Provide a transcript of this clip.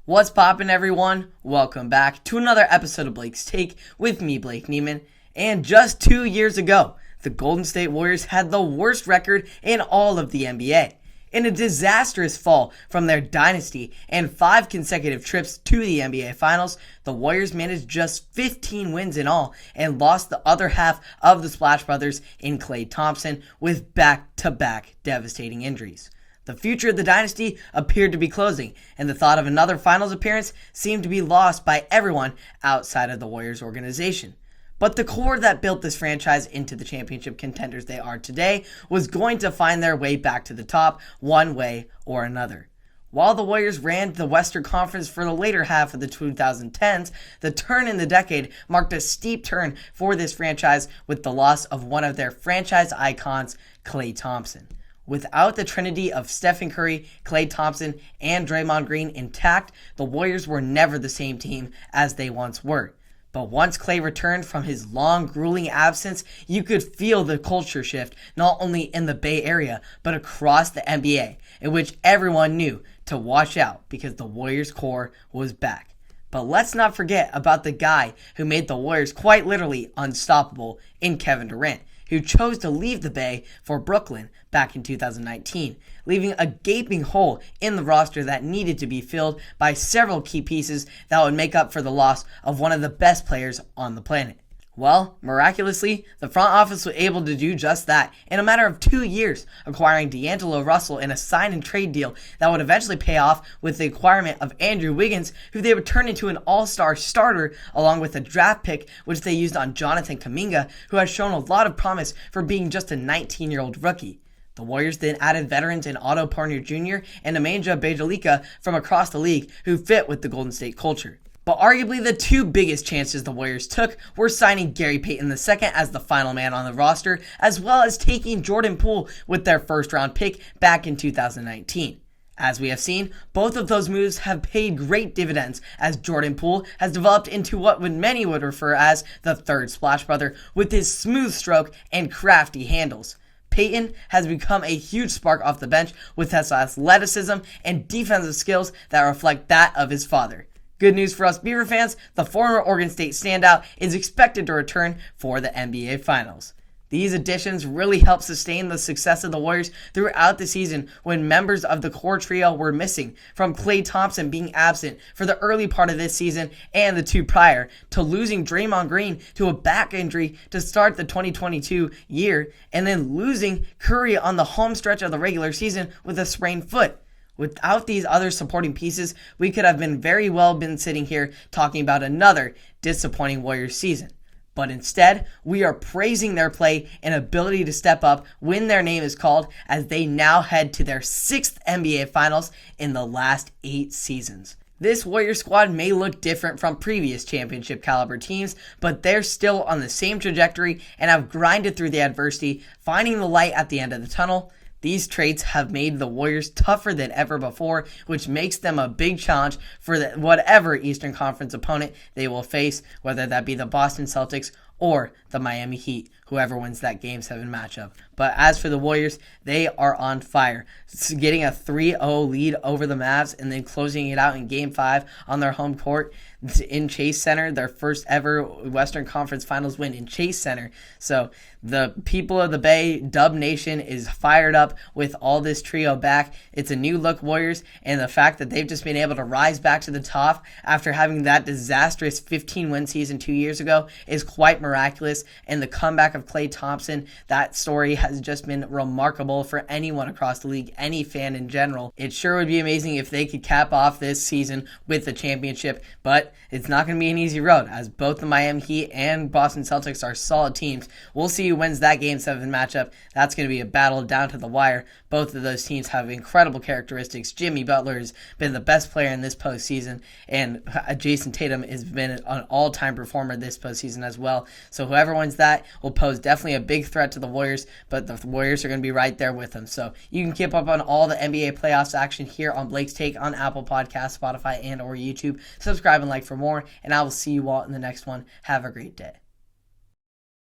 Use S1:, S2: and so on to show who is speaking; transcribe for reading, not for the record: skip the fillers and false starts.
S1: What's poppin', everyone? Welcome back to another episode of Blake's Take with me, Blake Neiman. And just 2 years ago, the Golden State Warriors had the worst record in all of the NBA. In a disastrous fall from their dynasty and 5 consecutive trips to the NBA Finals, the Warriors managed just 15 wins in all and lost the other half of the Splash Brothers in Klay Thompson with back-to-back devastating injuries. The future of the dynasty appeared to be closing, and the thought of another finals appearance seemed to be lost by everyone outside of the Warriors organization. But the core that built this franchise into the championship contenders they are today was going to find their way back to the top one way or another. While the Warriors ran the Western Conference for the later half of the 2010s, the turn in the decade marked a steep turn for this franchise with the loss of one of their franchise icons, Klay Thompson. Without the trinity of Stephen Curry, Klay Thompson, and Draymond Green intact, the Warriors were never the same team as they once were. But once Klay returned from his long, grueling absence, you could feel the culture shift not only in the Bay Area, but across the NBA, in which everyone knew to watch out because the Warriors core was back. But let's not forget about the guy who made the Warriors quite literally unstoppable in Kevin Durant, who chose to leave the Bay for Brooklyn back in 2019, leaving a gaping hole in the roster that needed to be filled by several key pieces that would make up for the loss of one of the best players on the planet. Well, miraculously, the front office was able to do just that in a matter of 2 years, acquiring D'Angelo Russell in a sign and trade deal that would eventually pay off with the acquirement of Andrew Wiggins, who they would turn into an all-star starter, along with a draft pick which they used on Jonathan Kuminga, who has shown a lot of promise for being just a 19-year-old rookie. The Warriors then added veterans in Otto Porter Jr. and Nemanja Bjelica from across the league who fit with the Golden State culture. But arguably the two biggest chances the Warriors took were signing Gary Payton II as the final man on the roster, as well as taking Jordan Poole with their first-round pick back in 2019. As we have seen, both of those moves have paid great dividends, as Jordan Poole has developed into what many would refer as the third Splash Brother with his smooth stroke and crafty handles. Payton has become a huge spark off the bench with his athleticism and defensive skills that reflect that of his father. Good news for us Beaver fans, the former Oregon State standout is expected to return for the NBA Finals. These additions really helped sustain the success of the Warriors throughout the season when members of the core trio were missing, from Klay Thompson being absent for the early part of this season and the two prior, to losing Draymond Green to a back injury to start the 2022 year, and then losing Curry on the home stretch of the regular season with a sprained foot. Without these other supporting pieces, we could have very well been sitting here talking about another disappointing Warriors season. But instead, we are praising their play and ability to step up when their name is called, as they now head to their 6th NBA Finals in the last 8 seasons. This Warriors squad may look different from previous championship caliber teams, but they're still on the same trajectory and have grinded through the adversity, finding the light at the end of the tunnel. These traits have made the Warriors tougher than ever before, which makes them a big challenge for whatever Eastern Conference opponent they will face, whether that be the Boston Celtics or the Miami Heat, whoever wins that Game 7 matchup. But as for the Warriors, they are on fire. Getting a 3-0 lead over the Mavs and then closing it out in Game 5 on their home court in Chase Center, their first ever Western Conference Finals win in Chase Center. So the people of the Bay, Dub Nation, is fired up with all this trio back. It's a new look Warriors, and the fact that they've just been able to rise back to the top after having that disastrous 15-win season 2 years ago is quite miraculous. And the comeback of Klay Thompson, that story has just been remarkable for anyone across the league, any fan in general. It sure would be amazing if they could cap off this season with the championship, but it's not going to be an easy road, as both the Miami Heat and Boston Celtics are solid teams. We'll see who wins that Game 7 matchup. That's going to be a battle down to the wire. Both of those teams have incredible characteristics. Jimmy Butler has been the best player in this postseason, and Jason Tatum has been an all-time performer this postseason as well. So whoever wins that will pose definitely a big threat to the Warriors, but the Warriors are going to be right there with them. So you can keep up on all the NBA playoffs action here on Blake's Take on Apple Podcasts, Spotify, and or YouTube. Subscribe and like for more, and I will see you all in the next one. Have a great day.